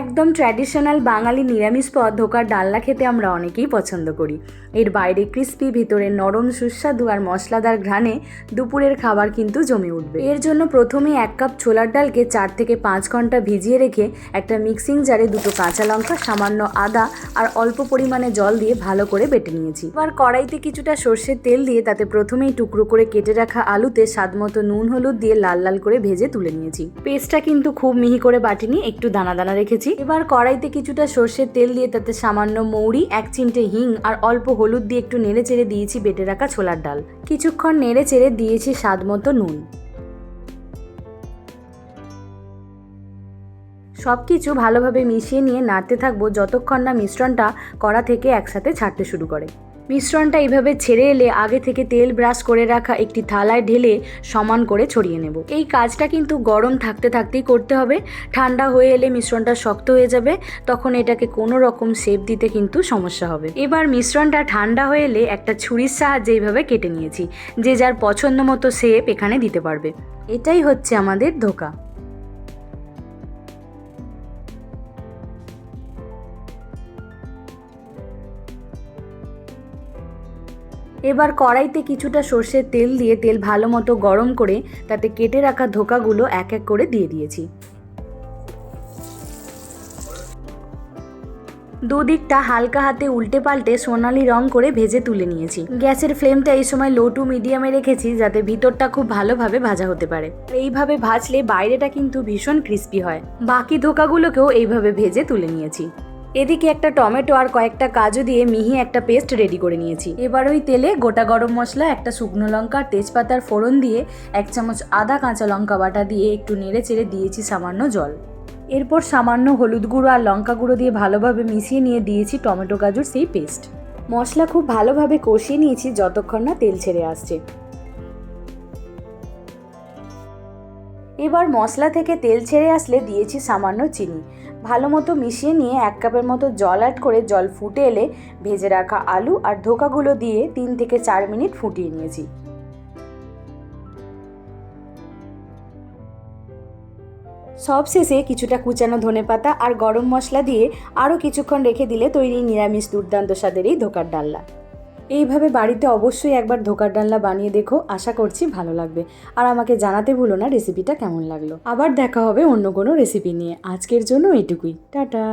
একদম ট্র্যাডিশনাল বাঙালি নিরামিষ পদ ধোকার ডালনা খেতে আমরা অনেকেই পছন্দ করি। এর বাইরে ক্রিস্পি, ভিতরে নরম সুস্বাদু আর মশলাদার ঘ্রাণে দুপুরের খাবার কিন্তু জমে উঠবে। এর জন্য প্রথমে 1 কাপ ছোলার ডালকে 4 থেকে 5 ঘন্টা ভিজিয়ে রেখে একটা মিক্সিং জারে 2 কাঁচা লঙ্কা, সামান্য আদা আর অল্প পরিমাণে জল দিয়ে ভালো করে বেটে নিয়েছি। এবার কড়াইতে কিছুটা সর্ষের তেল দিয়ে তাতে প্রথমেই টুকরো করে কেটে রাখা আলুতে স্বাদমতো নুন হলুদ দিয়ে লাল লাল করে ভেজে তুলে নিয়েছি। পেস্টটা কিন্তু খুব মিহি করে বাটিনি, একটু দানা দানা রেখেছি। এবার কড়াইতে কিছুটা সর্ষের তেল দিয়ে তাতে সামান্য মৌরি, 1 চিমটে হিং আর অল্প হলুদ দিয়ে একটু নেড়ে চেড়ে দিয়েছি বেটে রাখা ছোলার ডাল। কিছুক্ষণ নেড়ে চেড়ে দিয়েছি স্বাদমতো নুন। সবকিছু ভালোভাবে মিশিয়ে নিয়ে নাড়তে থাকবো যতক্ষণ না মিশ্রণটা কড়া থেকে একসাথে ছাড়তে শুরু করে। মিশ্রণটা এইভাবে ছেড়ে এলে আগে থেকে তেল ব্রাশ করে রাখা একটি থালায় ঢেলে সমান করে ছড়িয়ে নেব। এই কাজটা কিন্তু গরম থাকতে থাকতেই করতে হবে। ঠান্ডা হয়ে এলে মিশ্রণটা শক্ত হয়ে যাবে, তখন এটাকে কোনো রকম শেপ দিতে কিন্তু সমস্যা হবে। এবার মিশ্রণটা ঠান্ডা হয়ে এলে একটা ছুরির সাহায্যে এইভাবে কেটে নিয়েছি। যে যার পছন্দ মতো শেপ এখানে দিতে পারবে। এটাই হচ্ছে আমাদের ধোকা। এবার কড়াইতে কিছুটা সর্ষের তেল দিয়ে তেল ভালো মতো গরম করে তাতে কেটে রাখা ধোকাগুলো এক এক করে দিয়ে দিয়েছি। দুদিকটা হালকা হাতে উল্টে পাল্টে সোনালি রং করে ভেজে তুলে নিয়েছি। গ্যাসের ফ্লেমটা এই সময় লো টু মিডিয়ামে রেখেছি যাতে ভিতরটা খুব ভালোভাবে ভাজা হতে পারে। এইভাবে ভাজলে বাইরেটা কিন্তু ভীষণ ক্রিস্পি হয়। বাকি ধোকাগুলোকেও এইভাবে ভেজে তুলে নিয়েছি। এদিকে একটা টমেটো আর কয়েকটা কাজু দিয়ে মিহি একটা পেস্ট রেডি করে নিয়েছি। এবার ওই তেলে গোটা গরম মশলা, একটা শুকনো লঙ্কা, তেজপাতার ফোড়ন দিয়ে 1 চামচ আদা কাঁচা লঙ্কা বাটা দিয়ে একটু নেড়ে চেড়ে দিয়েছি সামান্য জল। এরপর সামান্য হলুদ গুঁড়ো আর লঙ্কা গুঁড়ো দিয়ে ভালোভাবে মিশিয়ে নিয়ে দিয়েছি টমেটো কাজুর সেই পেস্ট। মশলা খুব ভালোভাবে কষিয়ে নিয়েছি যতক্ষণ না তেল ছেড়ে আসছে। এবার মশলা থেকে তেল ছেড়ে আসলে দিয়েছি সামান্য চিনি। ভালো মতো মিশিয়ে নিয়ে 1 কাপের মতো জল অ্যাড করে জল ফুটে এলে ভেজে রাখা আলু আর ধোকাগুলো দিয়ে 3 থেকে 4 মিনিট ফুটিয়ে নিয়েছি। সব শেষে কিছুটা কুচানো ধনেপাতা আর গরম মশলা দিয়ে আরও কিছুক্ষণ রেখে দিলে তৈরি নিরামিষ দুর্দান্ত স্বাদের এই ধোকার ডালনা। এইভাবে বাড়িতে অবশ্যই একবার ধোকার ডালনা বানিয়ে দেখো, আশা করছি ভালো লাগবে। আর আমাকে জানাতে ভুলো না রেসিপিটা কেমন লাগলো। আবার দেখা হবে অন্য কোনো রেসিপি নিয়ে। আজকের জন্য এটুকুই, টাটা।